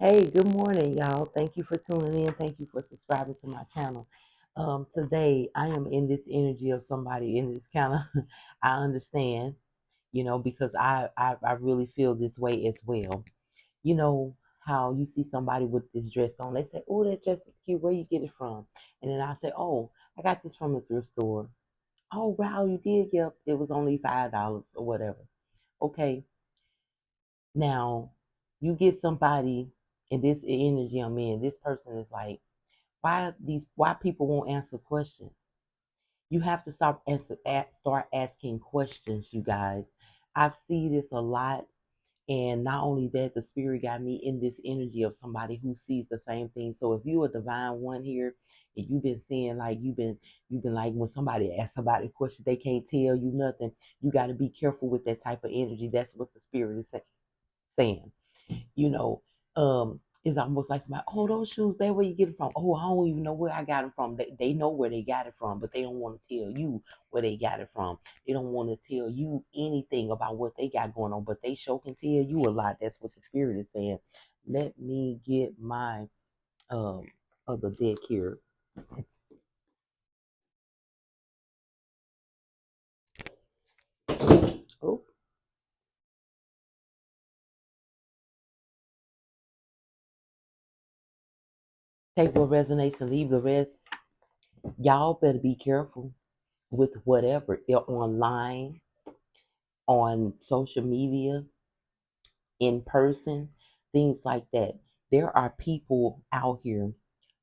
Hey, good morning, y'all. Thank you for tuning in. Thank you for subscribing to my channel. Today, I am in this energy of somebody in this kind of, I understand, because I really feel this way as well. You know how you see somebody with this dress on, they say, "Oh, that dress is cute. Where you get it from?" And then I say, "Oh, I got this from the thrift store." "Oh, wow, you did? Yep, it was only $5 or whatever." Okay, now you get somebody in this energy I'm in. This person is like, why people won't answer questions? You have to start asking questions, you guys. I've seen this a lot, and not only that, the spirit got me in this energy of somebody who sees the same thing. So if you're a divine one here, and you've been seeing like you've been like when somebody asks somebody a question, they can't tell you nothing. You got to be careful with that type of energy. That's what the spirit is saying. you know, it's almost like somebody, "Oh, those shoes, babe, where you get it from?" "Oh, I don't even know where I got them from." They know where they got it from, but they don't want to tell you where they got it from. They don't want to tell you anything about what they got going on, but they sure can tell you a lot. That's what the spirit is saying. Let me get my um other deck here. Oh, take what resonates and leave the rest. Y'all better be careful with whatever online, on social media, in person, things like that. There are people out here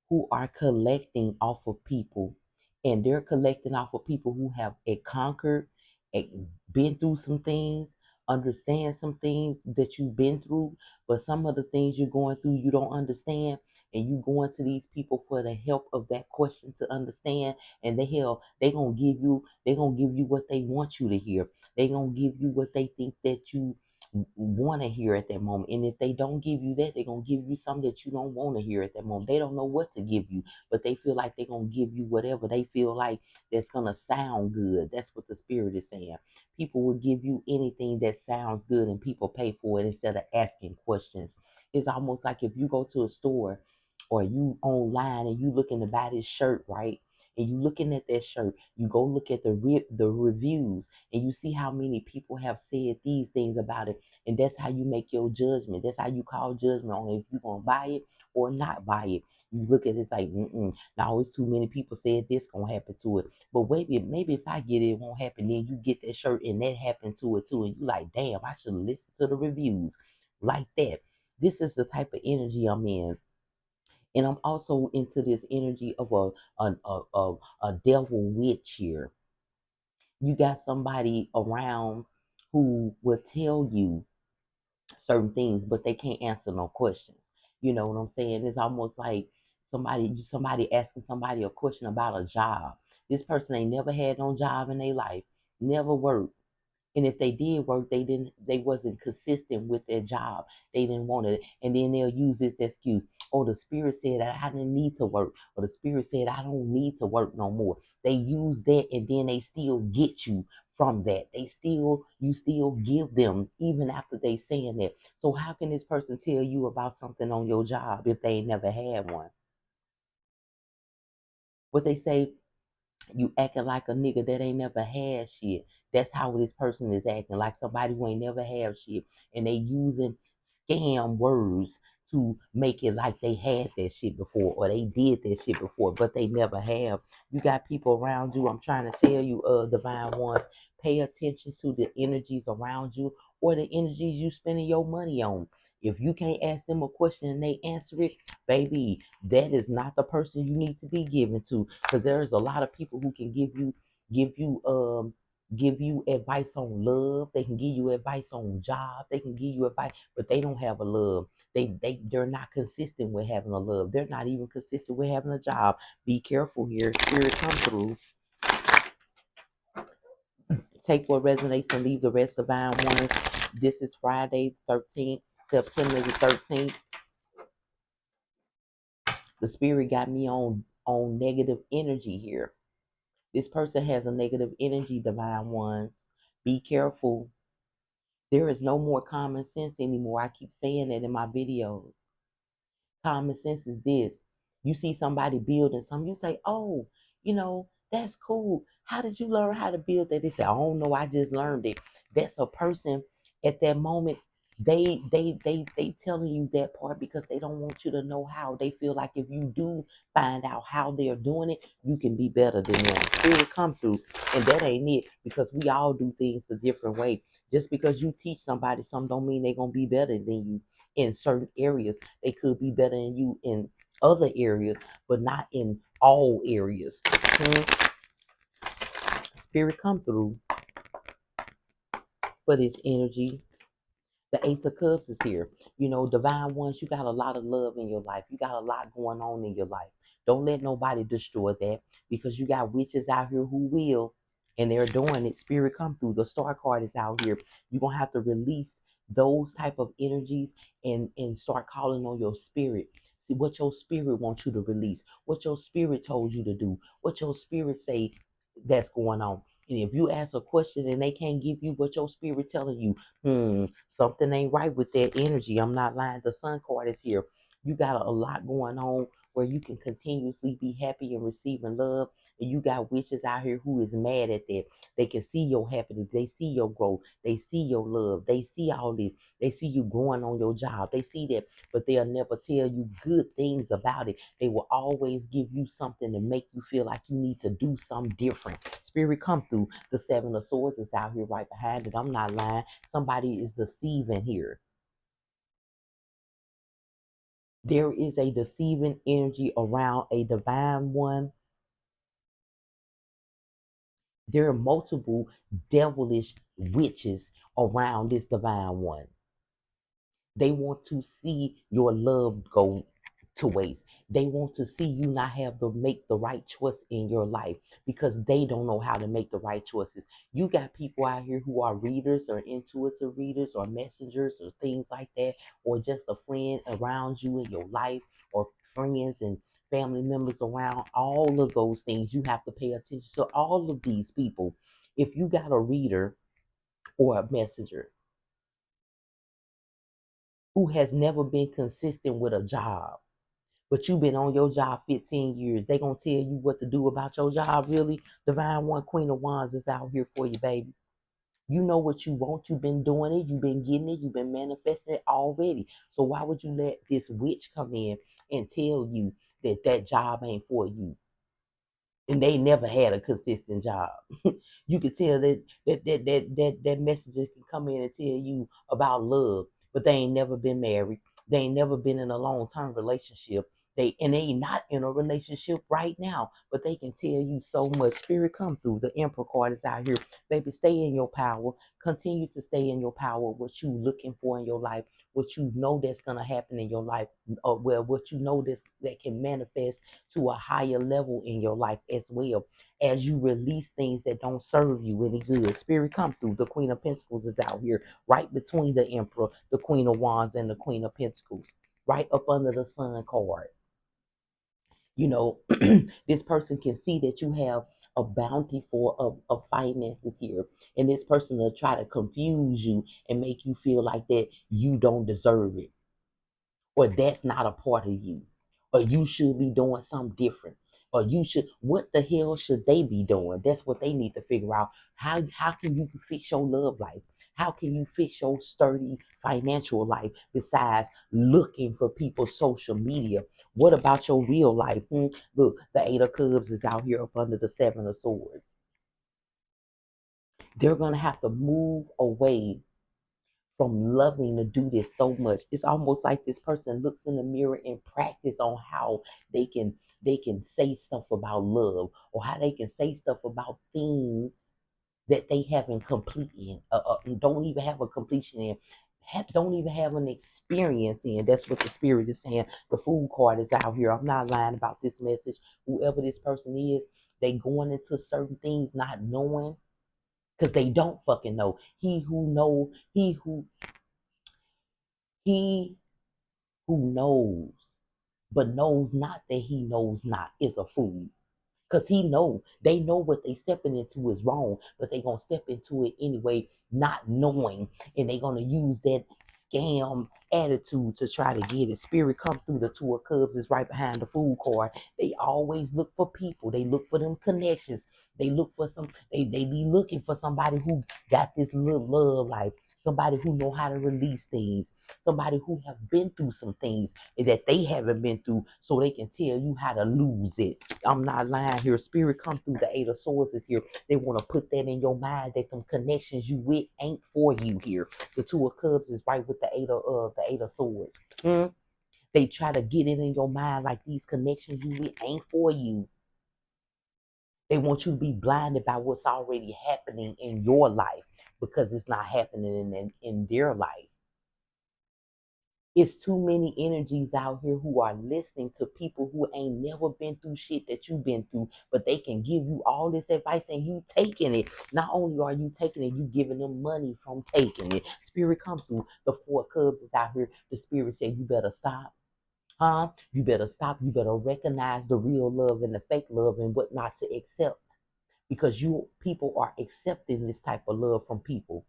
who are collecting off of people, and they're collecting off of people who have conquered, eh, been through some things, understand some things that you've been through, but some of the things you're going through you don't understand, and you going to these people for the help of that question to understand, and they gonna give you what they want you to hear. They gonna give you what they think that you want to hear at that moment. And if they don't give you that, they're going to give you something that you don't want to hear at that moment. They don't know what to give you, but they feel like they're going to give you whatever they feel like that's going to sound good. That's what the spirit is saying. People will give you anything that sounds good, and people pay for it instead of asking questions. It's almost like if you go to a store or you online and you looking to buy this shirt, right? And you looking at that shirt, you go look at the reviews, and you see how many people have said these things about it, and that's how you make your judgment. That's how you call judgment on if you're gonna buy it or not buy it. You look at it, it's like, now it's too many people said this gonna happen to it, but maybe if I get it, it won't happen. Then you get that shirt and that happened to it too, and you like, damn, I should listen to the reviews like that. This is the type of energy I'm in. And I'm also into this energy of a devil witch here. You got somebody around who will tell you certain things, but they can't answer no questions. You know what I'm saying? It's almost like somebody asking somebody a question about a job. This person ain't never had no job in their life, never worked. And if they did work, they wasn't consistent with their job. They didn't want it. And then they'll use this excuse. "Oh, the spirit said that I didn't need to work," or "the spirit said I don't need to work no more." They use that, and then they still get you from that. You still give them even after they saying that. So how can this person tell you about something on your job if they ain't never had one? What they say, you acting like a nigga that ain't never had shit. That's how this person is acting, like somebody who ain't never had shit. And they using scam words to make it like they had that shit before, or they did that shit before, but they never have. You got people around you. I'm trying to tell you, divine ones, pay attention to the energies around you, or the energies you spending your money on. If you can't ask them a question and they answer it, baby, that is not the person you need to be giving to, because there's a lot of people who can give you give you advice on love. They can give you advice on job. They can give you advice, but they don't have a love. They're not consistent with having a love. They're not even consistent with having a job. Be careful here. Spirit come through. Take what resonates and leave the rest, divine ones. This is Friday 13th, September the 13th. The spirit got me on negative energy here. This person has a negative energy, divine ones. Be careful. There is no more common sense anymore. I keep saying that in my videos. Common sense is this. You see somebody building something, you say, oh, that's cool. How did you learn how to build that? They say, I don't know, I just learned it. That's a person at that moment. They telling you that part because they don't want you to know how. They feel like if you do find out how they're doing it, you can be better than them. Spirit come through, and that ain't it, because we all do things a different way. Just because you teach somebody something don't mean they're gonna be better than you in certain areas. They could be better than you in other areas, but not in all areas. Spirit come through for this energy. The Ace of Cups is here. Divine ones, you got a lot of love in your life. You got a lot going on in your life. Don't let nobody destroy that, because you got witches out here who will, and they're doing it. Spirit come through. The Star card is out here. You're going to have to release those type of energies and start calling on your spirit. See what your spirit wants you to release, what your spirit told you to do, what your spirit say that's going on. And if you ask a question and they can't give you what your spirit telling you, something ain't right with that energy. I'm not lying. The Sun card is here. You got a lot going on where you can continuously be happy and receiving love. And you got witches out here who is mad at that. They can see your happiness. They see your growth. They see your love. They see all this. They see you growing on your job. They see that, but they'll never tell you good things about it. They will always give you something to make you feel like you need to do something different. Spirit come through. The Seven of Swords is out here right behind it. I'm not lying. Somebody is deceiving here. There is a deceiving energy around a divine one. There are multiple devilish witches around this divine one. They want to see your love go to waste. They want to see you not have to make the right choice in your life because they don't know how to make the right choices. You got people out here who are readers or intuitive readers or messengers or things like that, or just a friend around you in your life, or friends and family members around. All of those things, you have to pay attention to all of these people. If you got a reader or a messenger who has never been consistent with a job, but you've been on your job 15 years, they gonna tell you what to do about your job, really? Divine One, Queen of Wands is out here for you, baby. You know what you want. You've been doing it. You've been getting it. You've been manifesting it already. So why would you let this witch come in and tell you that that job ain't for you? And they never had a consistent job. You could tell that messenger can come in and tell you about love, but they ain't never been married. They ain't never been in a long-term relationship. They ain't not in a relationship right now, but they can tell you so much. Spirit come through. The Emperor card is out here. Baby, stay in your power. Continue to stay in your power. What you looking for in your life, what you know that's gonna happen in your life, or well, what you know that can manifest to a higher level in your life as well, as you release things that don't serve you any good. Spirit come through. The Queen of Pentacles is out here, right between the Emperor, the Queen of Wands, and the Queen of Pentacles, right up under the Sun card. This person can see that you have a bounty of finances here, and this person will try to confuse you and make you feel like that you don't deserve it, or that's not a part of you, or you should be doing something different, or you should, what the hell should they be doing? That's what they need to figure out. How can you fix your love life? How can you fix your sturdy financial life besides looking for people's social media? What about your real life? Look, the Eight of Cups is out here up under the Seven of Swords. They're gonna have to move away from loving to do this so much. It's almost like this person looks in the mirror and practice on how they can say stuff about love, or how they can say stuff about things that they haven't completed, don't even have a completion in, don't even have an experience in. That's what the spirit is saying. The Fool card is out here. I'm not lying about this message. Whoever this person is, they going into certain things not knowing, because they don't fucking know. He who knows, but knows not that he knows not, is a fool. Because they know what they stepping into is wrong, but they gonna step into it anyway, not knowing, and they gonna use that scam attitude to try to get it. Spirit come through. The Two of Cups is right behind the Fool card. They always look for people. They look for them connections. They look for they be looking for somebody who got this little love life. Somebody who know how to release things. Somebody who have been through some things that they haven't been through, so they can tell you how to lose it. I'm not lying here. Spirit come through. The Eight of Swords is here. They want to put that in your mind that them connections you with ain't for you here. The Two of Cups is right with the Eight of Swords. They try to get it in your mind like these connections you with ain't for you. They want you to be blinded by what's already happening in your life because it's not happening in their life. It's too many energies out here who are listening to people who ain't never been through shit that you've been through, but they can give you all this advice and you taking it. Not only are you taking it, you giving them money from taking it. Spirit comes through. The Four Cubs is out here. The spirit said, you better stop. You better stop. You better recognize the real love and the fake love and what not to accept. Because people are accepting this type of love from people,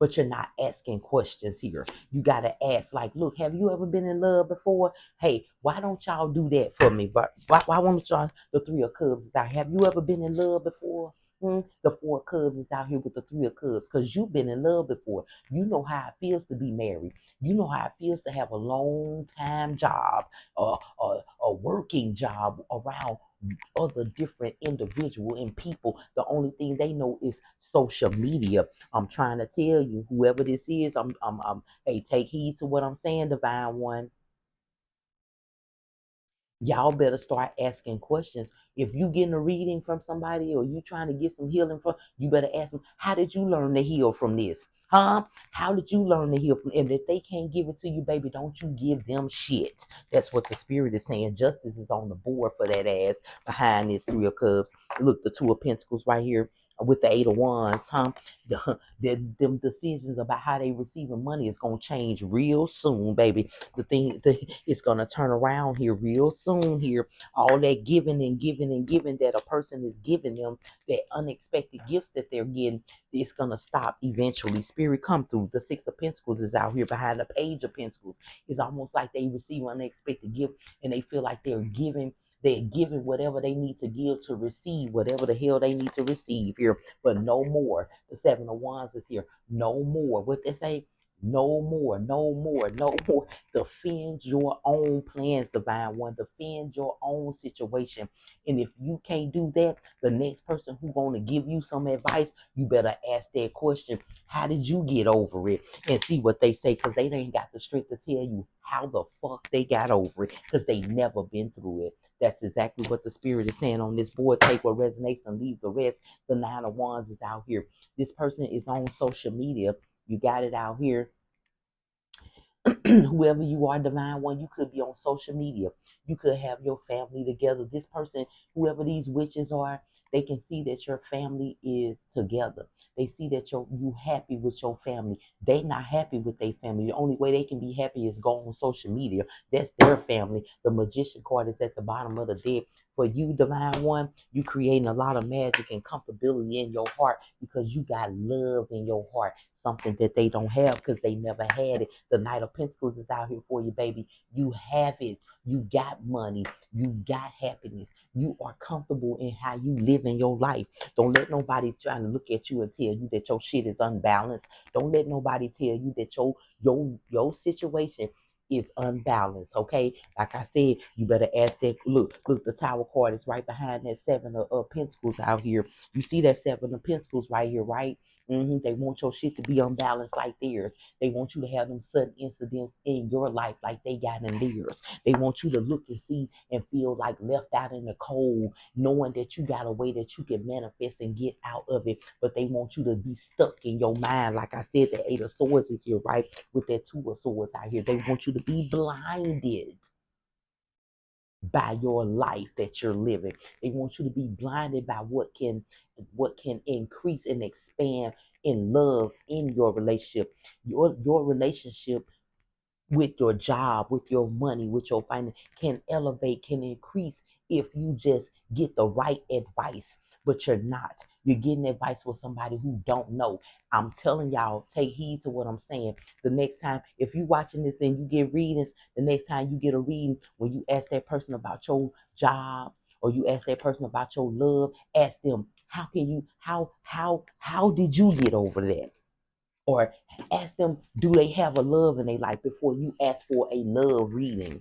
but you're not asking questions here. You got to ask, like, look, have you ever been in love before? Hey, why don't y'all do that for me? But why won't y'all? The Three of Cups is out. Have you ever been in love before? The Four of Cups is out here with the Three of Cups because you've been in love before. You know how it feels to be married. You know how it feels to have a long time job, a working job around other different individual and people. The only thing they know is social media. I'm trying to tell you, whoever this is, hey, take heed to what I'm saying, Divine One. Y'all better start asking questions. If you getting a reading from somebody or you trying to get some healing from, you better ask them, how did you learn to heal from this? How did you learn to heal from? And if they can't give it to you, baby, don't you give them shit. That's what the spirit is saying. Justice is on the board for that ass behind this Three of Cups. Look, the Two of Pentacles right here with the Eight of Wands, them decisions about how they receiving money is gonna change real soon, baby. It's gonna turn around here real soon. Here, all that giving and giving and giving that a person is giving them, that unexpected gifts that they're getting, it's gonna stop eventually. Spirit come through. The Six of Pentacles is out here behind the Page of Pentacles. It's almost like they receive unexpected gift and they feel like they're giving whatever they need to give to receive whatever the hell they need to receive here, but no more. The Seven of Wands is here. No more. What they say? No more, no more, no more. Defend your own plans, Divine One. Defend your own situation. And if you can't do that, the next person who's going to give you some advice, you better ask that question. How did you get over it? And see what they say, because they ain't got the strength to tell you how the fuck they got over it, because they never been through it. That's exactly what the spirit is saying on this board. Take what resonates and leave the rest. The Nine of Wands is out here. This person is on social media. You got it out here. Whoever you are, Divine One, you could be on social media. You could have your family together. This person, whoever these witches are, they can see that your family is together. They see that you happy with your family. They not happy with their family. The only way they can be happy is go on social media. That's their family. The Magician card is at the bottom of the deck. For you, Divine One, you creating a lot of magic and comfortability in your heart because you got love in your heart. Something that they don't have because they never had it. The Knight of Pentacles is out here for you, baby. You have it. You got money. You got happiness. You are comfortable in how you live in your life. Don't let nobody trying to look at you and tell you that your shit is unbalanced. Don't let nobody tell you that your situation is unbalanced. Okay, like I said, you better ask that. Look, the Tower card is right behind that Seven of Pentacles out here. You see that Seven of Pentacles right here, right? They want your shit to be unbalanced like theirs. They want you to have them sudden incidents in your life like they got in theirs. They want you to look and see and feel like left out in the cold, knowing that you got a way that you can manifest and get out of it. But they want you to be stuck in your mind. Like I said, the Eight of Swords is here, right? With that Two of Swords out here. They want you to be blinded by your life that you're living. They want you to be blinded by what can increase and expand in love in your relationship. Your relationship with your job, with your money, with your finance can elevate, can increase if you just get the right advice. But you're not. You're getting advice for somebody who don't know. I'm telling y'all, take heed to what I'm saying. The next time, if you watching this and you get readings, the next time you get a reading, when you ask that person about your job or you ask that person about your love, ask them, how did you get over that? Or ask them, do they have a love in their life before you ask for a love reading?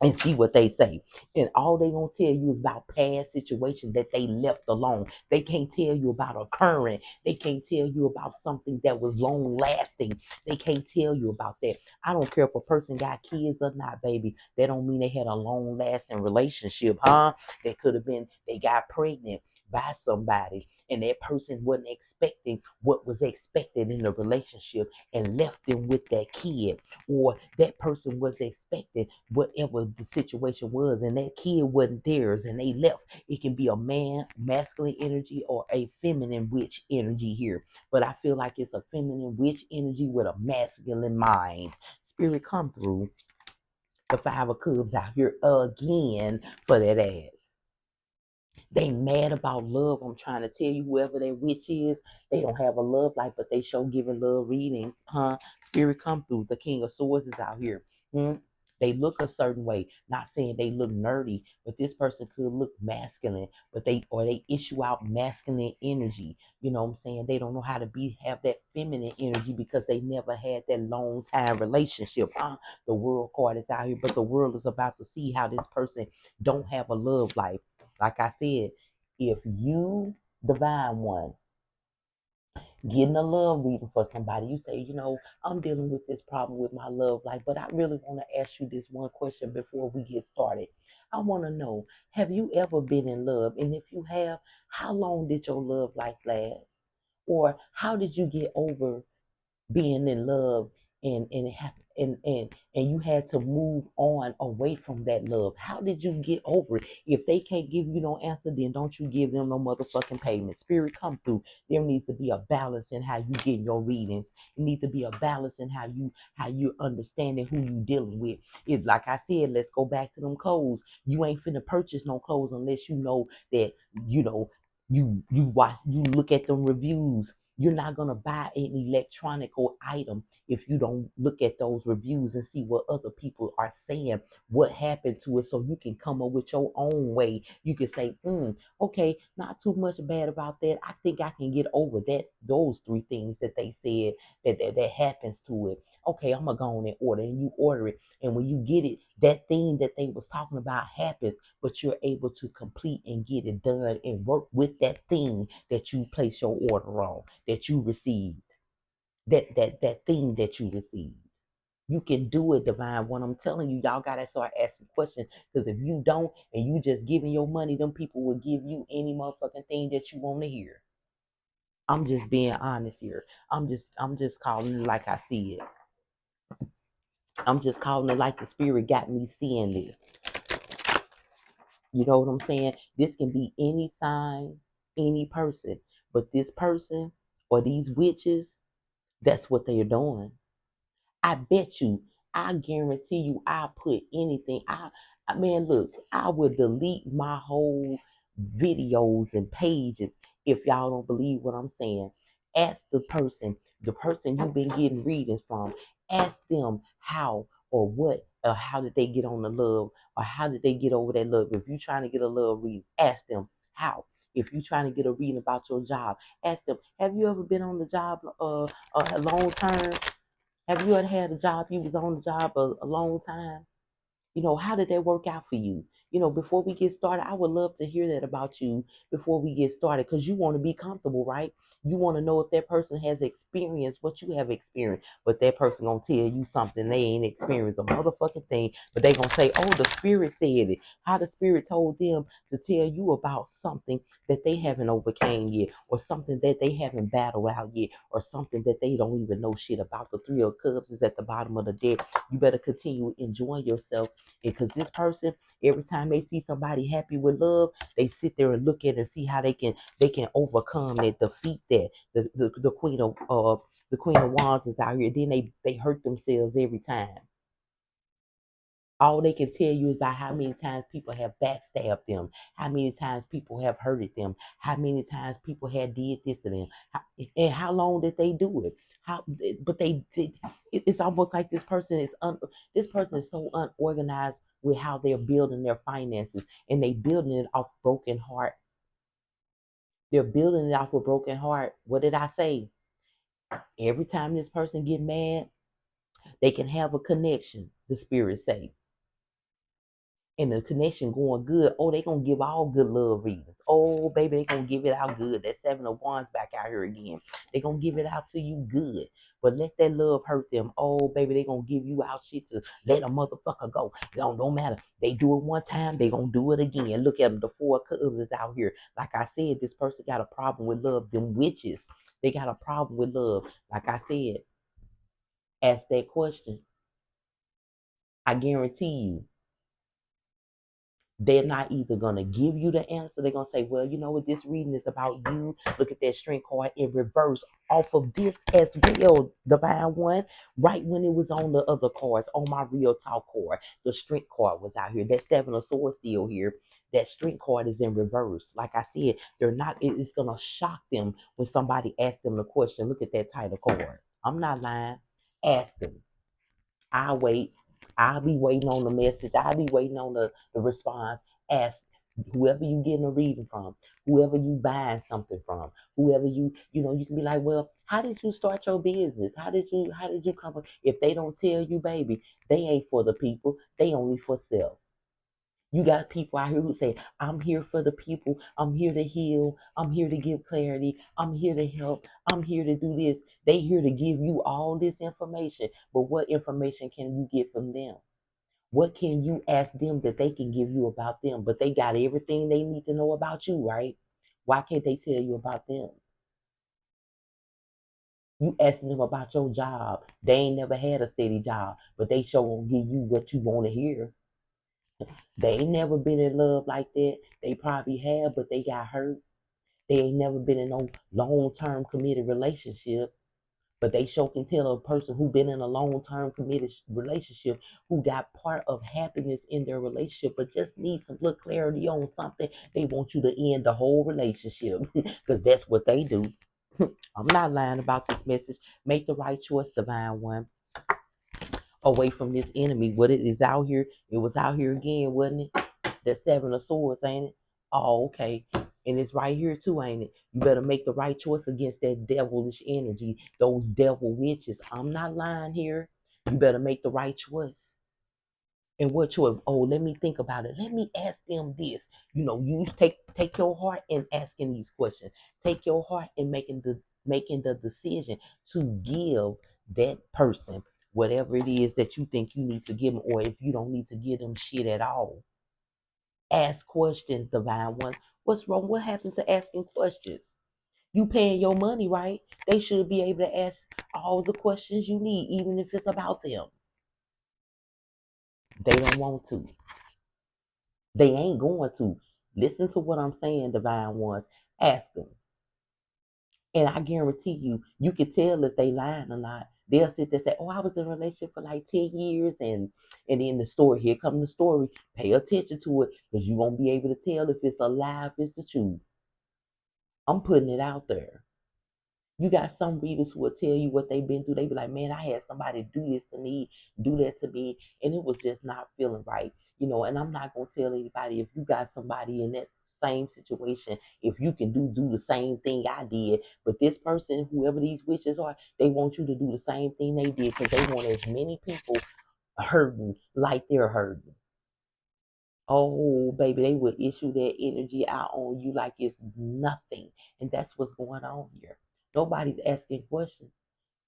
And see what they say. And all they gonna tell you is about past situations that they left alone. They can't tell you about a current. They can't tell you about something that was long lasting. They can't tell you about that. I don't care if a person got kids or not, baby. That don't mean they had a long lasting relationship, huh? That could have been they got pregnant by somebody and that person wasn't expecting what was expected in the relationship and left them with that kid, or that person was expecting whatever the situation was and that kid wasn't theirs and they left. It can be a man masculine energy or a feminine witch energy here, but I feel like it's a feminine witch energy with a masculine mind. Spirit, come through. The Five of Cups out here again for that ass. They mad about love. I'm trying to tell you, whoever that witch is, they don't have a love life, but they show giving love readings, huh? Spirit, come through. The King of Swords is out here. Hmm? They look a certain way. Not saying they look nerdy, but this person could look masculine, but they issue out masculine energy. You know what I'm saying? They don't know how to have that feminine energy because they never had that long time relationship. Huh? The world card is out here, but the world is about to see how this person don't have a love life. Like I said, if you, divine one, getting a love reading for somebody, you say, I'm dealing with this problem with my love life, but I really want to ask you this one question before we get started. I want to know, have you ever been in love? And if you have, how long did your love life last? Or how did you get over being in love and you had to move on away from that love? How did you get over it? If they can't give you no answer, then don't you give them no motherfucking payment. Spirit, come through. There needs to be a balance in how you get your readings. It needs to be a balance in how you understanding who you dealing with. It, like I said, let's go back to them clothes. You ain't finna purchase no clothes unless you know that you know you look at them reviews. You're not going to buy an electronic or item if you don't look at those reviews and see what other people are saying, what happened to it, so you can come up with your own way. You can say, okay, not too much bad about that. I think I can get over that. Those three things that they said that happens to it. Okay, I'm going to go on and order, and you order it. And when you get it, that thing that they was talking about happens, but you're able to complete and get it done and work with that thing that you place your order on, that you received, that thing that you received. You can do it, divine one. I'm telling you, y'all gotta start asking questions. Because if you don't and you just giving your money, them people will give you any motherfucking thing that you want to hear. I'm just being honest here. I'm just calling it like I see it. I'm just calling it like the spirit got me seeing this. You know what I'm saying? This can be any sign, any person. But this person or these witches, that's what they are doing. I bet you, I guarantee you, I put anything. Man, look, I would delete my whole videos and pages if y'all don't believe what I'm saying. Ask the person you've been getting readings from, ask them how or what or how did they get on the love or how did they get over that love. If you're trying to get a love reading, ask them how. If you're trying to get a reading about your job, ask them, have you ever been on the job a long term? Have you ever had a job, you was on the job a long time? How did that work out for you? Before we get started, I would love to hear that about you before we get started because you want to be comfortable, right? You want to know if that person has experienced what you have experienced, but that person gonna tell you something they ain't experienced a motherfucking thing, but they gonna say, "Oh, the spirit said it." How the spirit told them to tell you about something that they haven't overcame yet, or something that they haven't battled out yet, or something that they don't even know shit about. The Three of Cups is at the bottom of the deck. You better continue enjoying yourself because this person, every time they see somebody happy with love, they sit there and look at it and see how they can overcome that, defeat that. The Queen of Wands is out here. Then they hurt themselves every time. All they can tell you is about how many times people have backstabbed them, how many times people have hurted them, how many times people had did this to them, and how long did they do it? How, but it's almost like this person is so unorganized with how they're building their finances, and they building it off broken hearts. They're building it off a broken heart. What did I say? Every time this person get mad, they can have a connection. The spirit say, and the connection going good, oh, they gonna give all good love readings. Oh, baby, they gonna give it out good. That 7 of Wands back out here again. They gonna give it out to you good. But let that love hurt them. Oh, baby, they gonna give you out shit to let a motherfucker go. No matter. They do it one time, they gonna do it again. Look at them. The 4 of Cups is out here. Like I said, this person got a problem with love. Them witches, they got a problem with love. Like I said, ask that question. I guarantee you, they're not either going to give you the answer. They're going to say, well, you know what, this reading is about you. Look at that Strength card in reverse off of this as well, Divine One. Right when it was on the other cards, on my Real Talk card, the Strength card was out here. That 7 of Swords still here. That Strength card is in reverse. Like I said, they're not, it's going to shock them when somebody asks them the question. Look at that title card. I'm not lying. Ask them. I wait. I'll be waiting on the message. I'll be waiting on the response. Ask whoever you getting a reading from, whoever you buying something from, whoever you can be like, well, how did you start your business? How did you come up? If they don't tell you, baby, they ain't for the people. They only for self. You got people out here who say, I'm here for the people. I'm here to heal. I'm here to give clarity. I'm here to help. I'm here to do this. They here to give you all this information. But what information can you get from them? What can you ask them that they can give you about them? But they got everything they need to know about you, right? Why can't they tell you about them? You asking them about your job. They ain't never had a steady job, but they sure gonna give you what you want to hear. They ain't never been in love like that. They probably have, but they got hurt. They ain't never been in no long-term committed relationship. But they sure can tell a person who been in a long-term committed relationship, who got part of happiness in their relationship, but just need some little clarity on something. They want you to end the whole relationship because that's what they do. I'm not lying about this message. Make the right choice, Divine One, away from this enemy. What it is out here, it was out here again, wasn't it? That 7 of Swords, ain't it? Oh, okay. And it's right here too, ain't it? You better make the right choice against that devilish energy, those devil witches. I'm not lying here. You better make the right choice. And what choice? Oh, let me think about it. Let me ask them this. You take your heart in asking these questions. Take your heart in making the decision to give that person whatever it is that you think you need to give them, or if you don't need to give them shit at all. Ask questions, Divine One. What's wrong? What happened to asking questions? You paying your money, right? They should be able to ask all the questions you need, even if it's about them. They don't want to. They ain't going to. Listen to what I'm saying, Divine Ones. Ask them. And I guarantee you, you can tell if they lying or not. They'll sit there and say, oh, I was in a relationship for like 10 years. And then the story, here come the story. Pay attention to it because you won't be able to tell if it's a lie, if it's the truth. I'm putting it out there. You got some readers who will tell you what they've been through. They be like, man, I had somebody do this to me, do that to me, and it was just not feeling right. And I'm not gonna tell anybody if you got somebody in that same situation, if you can do the same thing I did. But this person, whoever these witches are, they want you to do the same thing they did because they want as many people hurting like they're hurting. Oh, baby, they will issue that energy out on you like it's nothing. And that's what's going on here. Nobody's asking questions.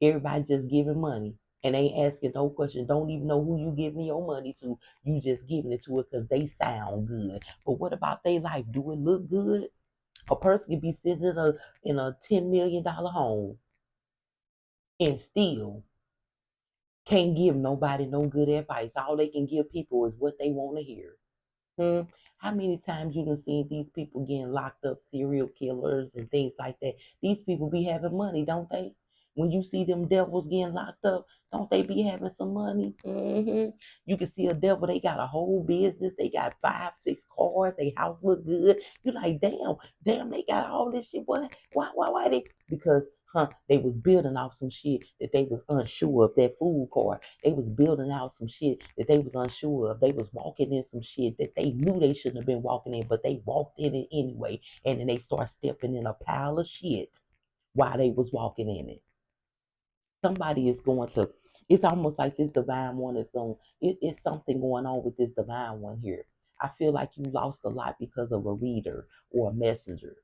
Everybody just giving money and ain't asking no questions. Don't even know who you giving your money to. You just giving it to it because they sound good. But what about their life? Do it look good? A person can be sitting in a $10 million home and still can't give nobody no good advice. All they can give people is what they want to hear. How many times you done seen these people getting locked up, serial killers and things like that? These people be having money, don't they? When you see them devils getting locked up, Don't they be having some money? You can see a devil. They got a whole business. They got 5, 6 cars. Their house look good. You like, damn, they got all this shit. What? Why they? Because they was building off some shit that they was unsure of. That food court. They was building out some shit that they was unsure of. They was walking in some shit that they knew they shouldn't have been walking in, but they walked in it anyway. And then they start stepping in a pile of shit while they was walking in it. Somebody is going to, it's almost like this divine one is going, it's something going on with this divine one here. I feel like you lost a lot because of a reader or a messenger.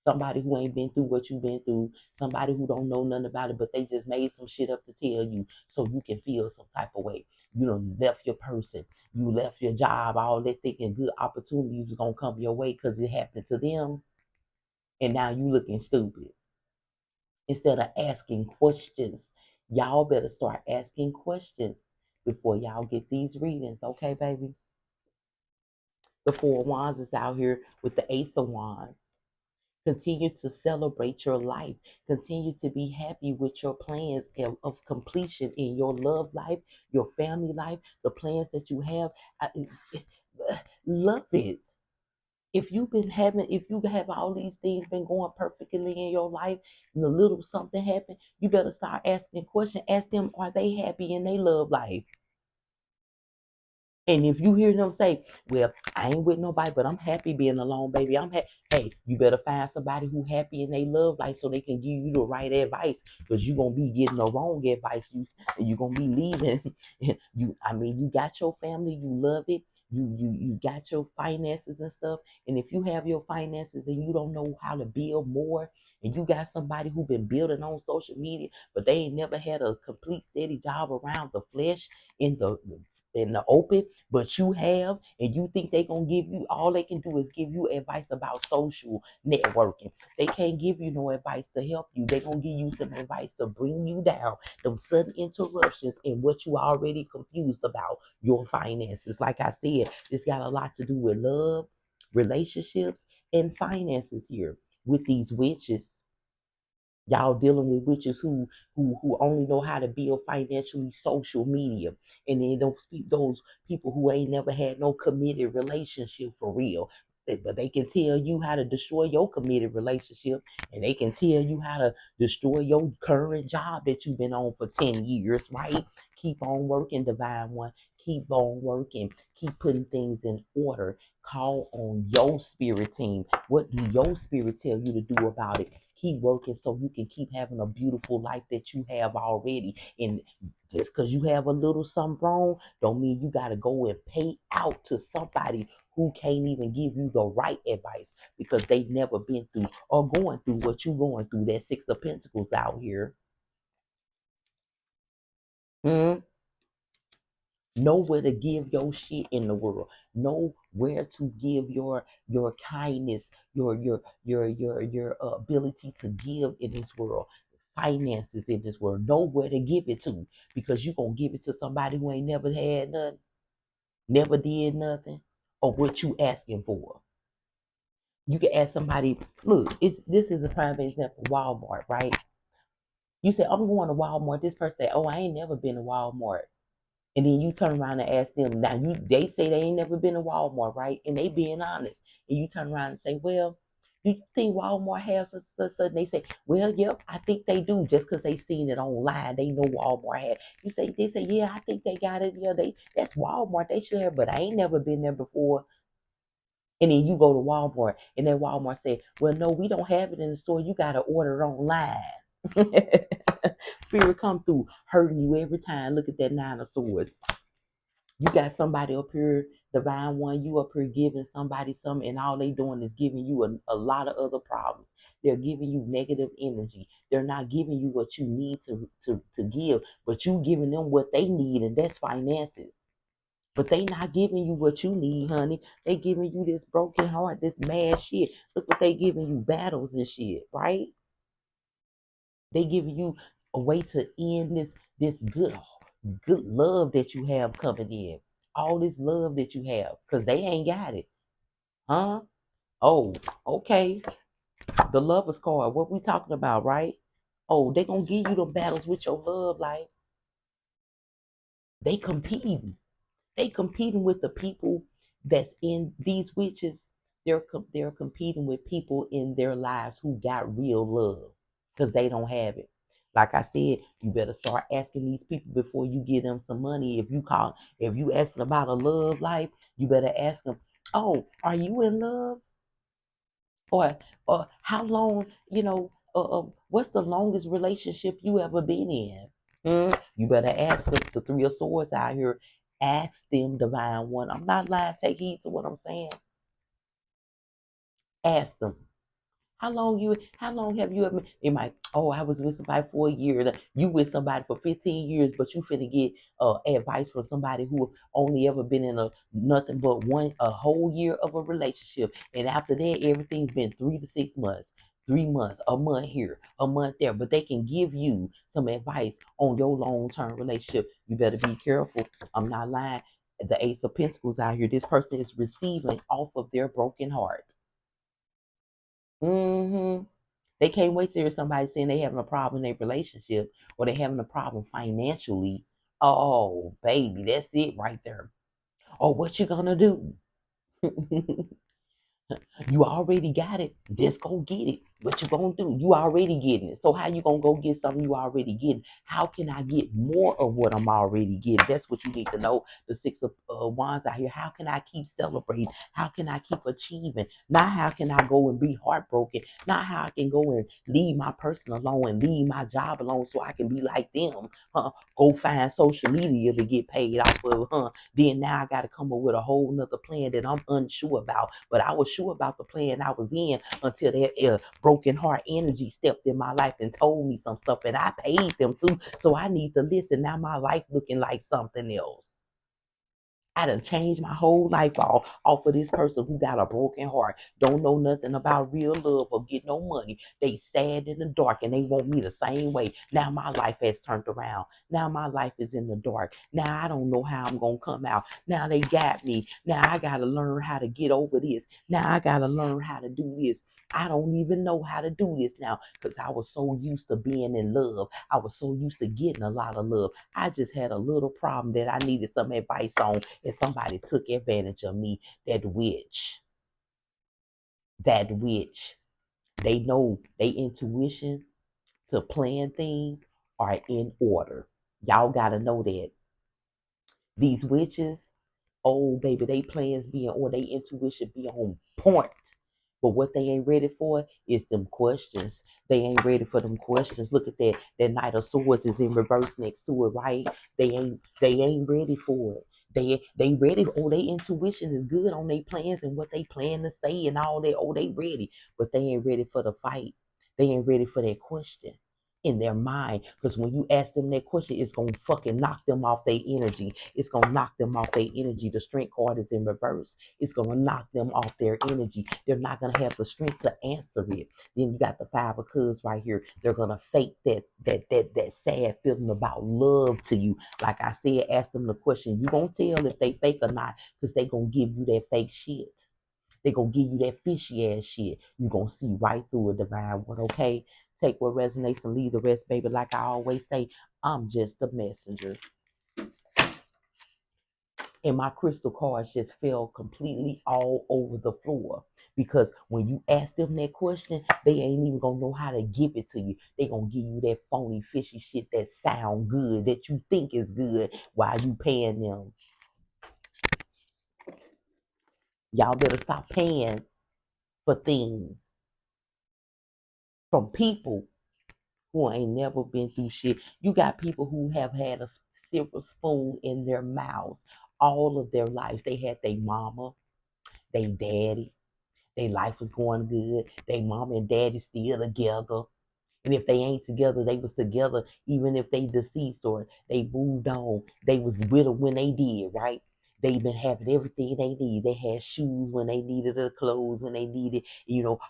Somebody who ain't been through what you've been through, somebody who don't know nothing about it, but they just made some shit up to tell you so you can feel some type of way. You done left your person, you left your job, all that thinking good opportunities was gonna come your way because it happened to them, and now you looking stupid. Instead of asking questions, y'all better start asking questions before y'all get these readings, okay, baby? The Four of Wands is out here with the Ace of Wands. Continue to celebrate your life. Continue to be happy with your plans of completion in your love life, your family life, the plans that you have. Love it. If you have all these things been going perfectly in your life and a little something happened, you better start asking questions. Ask them, are they happy in their love life? And if you hear them say, well, I ain't with nobody, but I'm happy being alone, baby. I'm happy. Hey, you better find somebody who happy in their love life so they can give you the right advice. Because you're gonna be getting the wrong advice. You're gonna be leaving. You got your family, you love it. You got your finances and stuff. And if you have your finances and you don't know how to build more, and you got somebody who been building on social media, but they ain't never had a complete steady job around the flesh in the open, but you have, and you think they gonna give you, all they can do is give you advice about social networking. They can't give you no advice to help you. They gonna give you some advice to bring you down, them sudden interruptions in what you already confused about your finances. Like I said, it's got a lot to do with love, relationships, and finances here with these witches. Y'all dealing with witches who only know how to build financially social media, and then those people who ain't never had no committed relationship for real. But they can tell you how to destroy your committed relationship, and they can tell you how to destroy your current job that you've been on for 10 years, right? Keep on working, divine one. Keep on working. Keep putting things in order. Call on your spirit team. What do your spirit tell you to do about it? Keep working so you can keep having a beautiful life that you have already. And just because you have a little something wrong, don't mean you got to go and pay out to somebody who can't even give you the right advice because they never been through or going through what you going through. That Six of Pentacles out here. Hmm? Know where to give your shit in the world. Know where to give your kindness, your ability to give in this world, finances in this world. Know where to give it to, because you gonna give it to somebody who ain't never had nothing, never did nothing, or what you asking for. You can ask somebody. Look, this is a prime example. Walmart, right? You say, I'm going to Walmart. This person say, oh, I ain't never been to Walmart. And then you turn around and ask them. Now they say they ain't never been to Walmart, right? And they being honest. And you turn around and say, well, do you think Walmart has such? And they say, well, yep, I think they do. Just because they seen it online, they know Walmart had. They say, yeah, I think they got it. Yeah, that's Walmart. They should have, but I ain't never been there before. And then you go to Walmart, and then Walmart say, well, no, we don't have it in the store. You got to order it online. Spirit come through hurting you every time. Look at that Nine of Swords. You got somebody up here, divine one, you up here giving somebody something, and all they doing is giving you a lot of other problems. They're giving you negative energy. They're not giving you what you need to give, but you giving them what they need, and that's finances. But they not giving you what you need, honey. They giving you this broken heart, this mad shit. Look what they giving you, battles and shit, right? They giving you a way to end this good love that you have coming in. All this love that you have, because they ain't got it. Huh? Oh, okay. The Lover's card. What we talking about, right? Oh, they gonna give you the battles with your love life. They competing. They competing with the people that's in these witches. They're competing with people in their lives who got real love because they don't have it. Like I said, you better start asking these people before you give them some money. If you ask them about a love life, you better ask them, "Oh, are you in love?" or or how long? What's the longest relationship you ever been in? You better ask the three of swords out here. Ask them, divine one. I'm not lying. Take heed to what I'm saying. Ask them. How long have you ever, it might, oh, I was with somebody for a year. You with somebody for 15 years, but you finna get advice from somebody who only ever been in a nothing but a whole year of a relationship. And after that, everything's been 3 to 6 months, 3 months, a month here, a month there. But they can give you some advice on your long-term relationship. You better be careful. I'm not lying. The Ace of Pentacles out here, this person is receiving off of their broken heart. hmm They can't wait to hear somebody saying they having a problem in their relationship or they having a problem financially. Oh, baby, that's it right there. Oh, what you gonna do? You already got it. Just go get it. What you gonna do? You already getting it. So how you gonna go get something you already getting? How can I get more of what I'm already getting? That's what you need to know. The six of wands out here. How can I keep celebrating? How can I keep achieving? Not how can I go and be heartbroken? Not how I can go and leave my person alone and leave my job alone so I can be like them. Go find social media to get paid off of. Then now I got to come up with a whole nother plan that I'm unsure about. But I was sure about the plan I was in until that broken heart energy stepped in my life and told me some stuff, and I paid them too. So I need to listen. Now my life looking like something else. I done changed my whole life off of this person who got a broken heart. Don't know nothing about real love or get no money. They sad in the dark and they want me the same way. Now my life has turned around. Now my life is in the dark. Now I don't know how I'm going to come out. Now they got me. Now I got to learn how to get over this. Now I got to learn how to do this. I don't even know how to do this now because I was so used to being in love. I was so used to getting a lot of love. I just had a little problem that I needed some advice on, and somebody took advantage of me. That witch, they know they intuition to plan things are in order. Y'all got to know that. These witches, oh baby, they plans be on, they intuition be on point. But what they ain't ready for is them questions. They ain't ready for them questions. Look at that. That Knight of Swords is in reverse next to it, right? They ain't ready for it. They ready. Oh, they intuition is good on their plans and what they plan to say and all that. Oh, they ready. But they ain't ready for the fight. They ain't ready for that question in their mind. Because when you ask them that question, it's gonna fucking knock them off their energy. It's gonna knock them off their energy. The strength card is in reverse. It's gonna knock them off their energy. They're not gonna have the strength to answer it. Then you got the Five of Cups right here. They're gonna fake that sad feeling about love to you. Like I said, ask them the question. You gonna tell if they fake or not, because they gonna give you that fake shit. They gonna give you that fishy ass shit. You gonna see right through a divine one, okay? Take what resonates and leave the rest, baby. Like I always say, I'm just a messenger. And my crystal cards just fell completely all over the floor. Because when you ask them that question, they ain't even gonna know how to give it to you. They gonna give you that phony, fishy shit that sound good, that you think is good while you paying them. Y'all better stop paying for things from people who ain't never been through shit. You got people who have had a silver spoon in their mouths all of their lives. They had their mama, their daddy, their life was going good. Their mama and daddy still together. And if they ain't together, they was together even if they deceased or they moved on. They was with them when they did, right? They been having everything they need. They had shoes when they needed the clothes, when they needed,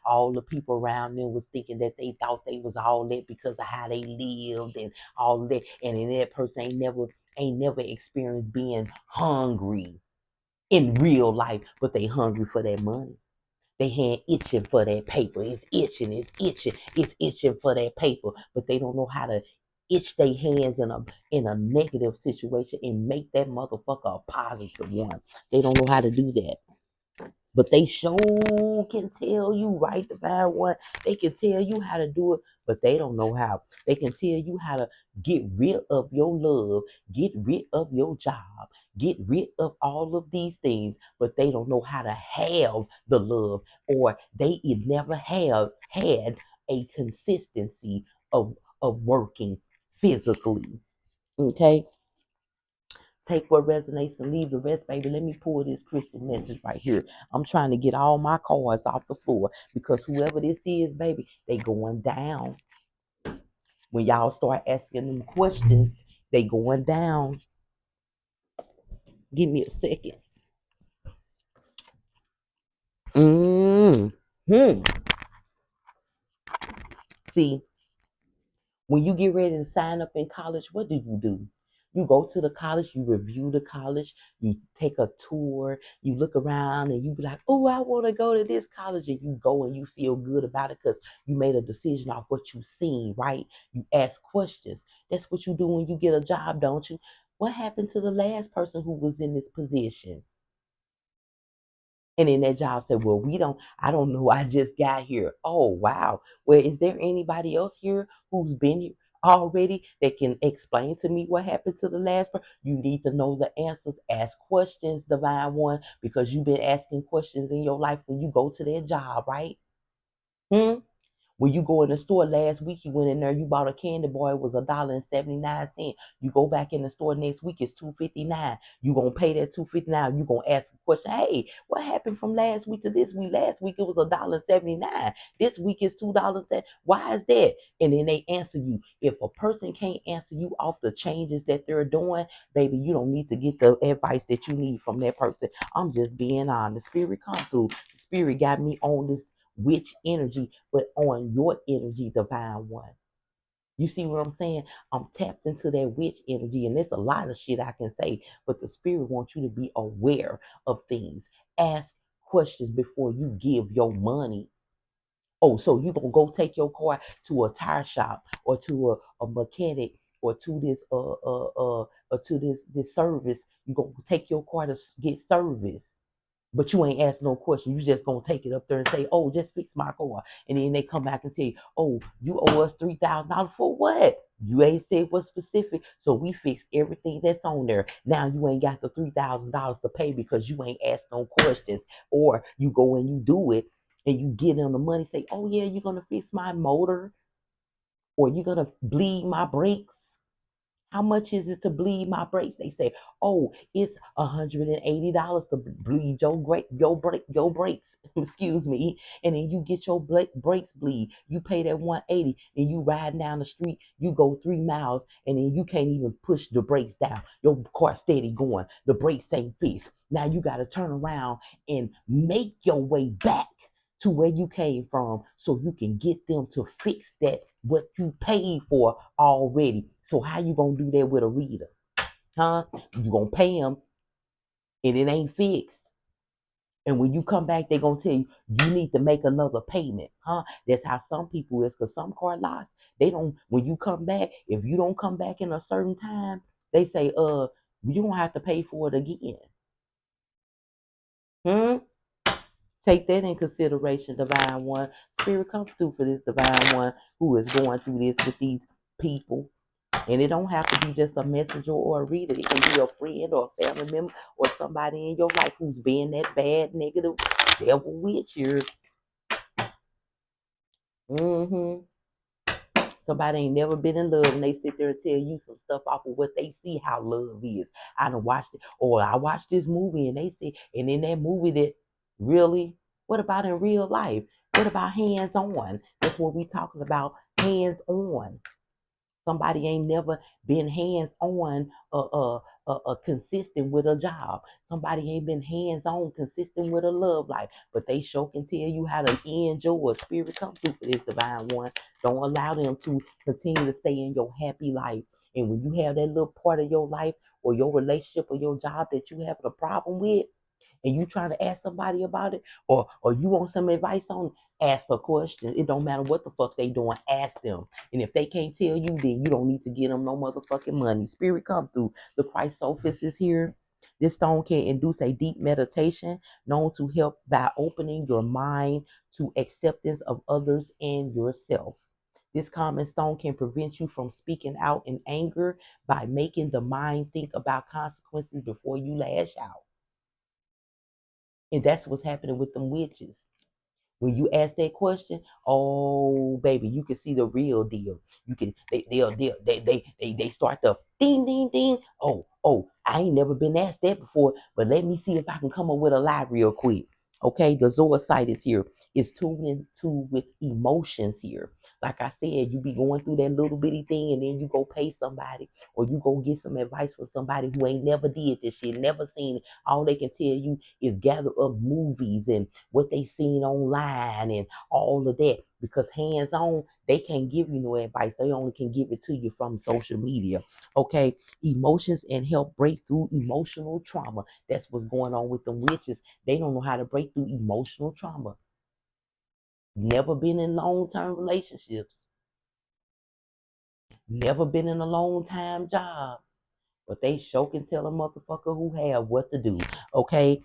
all the people around them was thinking that they thought they was all that because of how they lived and all that. And then that person ain't never experienced being hungry in real life, but they hungry for that money. They hand itching for that paper. It's itching for that paper, but they don't know how to itch their hands in a negative situation and make that motherfucker a positive one. They don't know how to do that. But they sure can tell you, right, Divine One. They can tell you how to do it, but they don't know how. They can tell you how to get rid of your love, get rid of your job, get rid of all of these things, but they don't know how to have the love, or they never have had a consistency of working physically. Okay? Take what resonates and leave the rest, baby. Let me pull this crystal message right here. I'm trying to get all my cards off the floor because whoever this is, baby, they going down. When y'all start asking them questions, they going down. Give me a second. Hmm. See, when you get ready to sign up in college, what do? You go to the college, you review the college, you take a tour, you look around and you be like, oh, I want to go to this college. And you go and you feel good about it because you made a decision off what you've seen, right? You ask questions. That's what you do when you get a job, don't you? What happened to the last person who was in this position? And then that job said, well, I don't know. I just got here. Oh, wow. Well, is there anybody else here who's been here already that can explain to me what happened to the last person? You need to know the answers. Ask questions, Divine One, because you've been asking questions in your life when you go to that job, right? Hmm? When you go in the store last week, you went in there, you bought a candy bar, it was $1.79. You go back in the store next week, it's $2.59. You gonna pay that $2.59. You gonna ask a question, hey, what happened from last week to this week? Last week it was $1.79. This week is $2. Why is that? And then they answer you. If a person can't answer you off the changes that they're doing, baby, you don't need to get the advice that you need from that person. I'm just being honest. Spirit come through. Spirit got me on this witch energy, but on your energy, Divine One. You see what I'm saying? I'm tapped into that witch energy, and there's a lot of shit I can say, but the spirit wants you to be aware of things. Ask questions before you give your money. Oh, so you gonna go take your car to a tire shop or to a mechanic or to this to this service. You gonna take your car to get service. But you ain't ask no question. You just gonna take it up there and say, "Oh, just fix my car," and then they come back and say, "Oh, you owe us $3,000 for what?" You ain't said what specific, so we fixed everything that's on there. Now you ain't got the $3,000 to pay because you ain't asked no questions, or you go and you do it and you get them the money. Say, "Oh yeah, you're gonna fix my motor, or you're gonna bleed my brakes." How much is it to bleed my brakes? They say, oh, it's $180 to bleed your brakes. Excuse me. And then you get your brakes bleed. You pay that 180 and you ride down the street. You go 3 miles and then you can't even push the brakes down. Your car steady going. The brakes ain't fixed. Now you got to turn around and make your way back to where you came from so you can get them to fix that what you paid for already. So how you gonna do that with a reader? Huh? You gonna pay them and it ain't fixed. And when you come back, they're gonna tell you you need to make another payment. Huh? That's how some people is, because some car lots, they don't when you come back, if you don't come back in a certain time, they say, you don't have to pay for it again. Hmm? Take that in consideration, Divine One. Spirit come through for this Divine One who is going through this with these people. And it don't have to be just a messenger or a reader. It can be a friend or a family member or somebody in your life who's being that bad, negative devil with you. Mm-hmm. Somebody ain't never been in love and they sit there and tell you some stuff off of what they see how love is. I done watched it. Or I watched this movie and they say, and in that movie that really, what about in real life? What about hands on? That's what we talking about, hands on. Somebody ain't never been hands on consistent with a job. Somebody ain't been hands on consistent with a love life, but they sure can tell you how to end your spirit come through for this Divine One. Don't allow them to continue to stay in your happy life. And when you have that little part of your life or your relationship or your job that you have a problem with, and you trying to ask somebody about it, or you want some advice on it, ask a question. It don't matter what the fuck they doing, ask them. And if they can't tell you, then you don't need to give them no motherfucking money. Spirit come through. The Christ Sophist is here. This stone can induce a deep meditation known to help by opening your mind to acceptance of others and yourself. This common stone can prevent you from speaking out in anger by making the mind think about consequences before you lash out. And that's what's happening with them witches. When you ask that question, oh baby, you can see the real deal. You can they start to ding ding ding. I ain't never been asked that before, but let me see if I can come up with a lie real quick. Okay, the Zoicide is here. It's tuned into with emotions here. Like I said, you be going through that little bitty thing, and then you go pay somebody, or you go get some advice from somebody who ain't never did this shit, never seen it. All they can tell you is gather up movies and what they seen online and all of that, because hands on they can't give you no advice. They only can give it to you from social media. Okay, emotions and help break through emotional trauma. That's what's going on with them witches. They don't know how to break through emotional trauma. Never been in long-term relationships, never been in a long-time job, but they sure can tell a motherfucker who have what to do. Okay,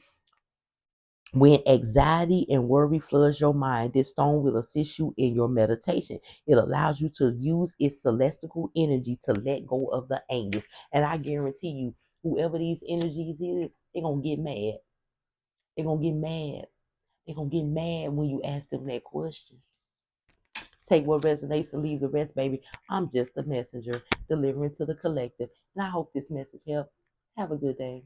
when anxiety and worry floods your mind, this stone will assist you in your meditation. It allows you to use its celestial energy to let go of the angst. And I guarantee you, whoever these energies is, they're going to get mad. They're going to get mad. They're going to get mad when you ask them that question. Take what resonates and leave the rest, baby. I'm just a messenger delivering to the collective. And I hope this message helped. Have a good day.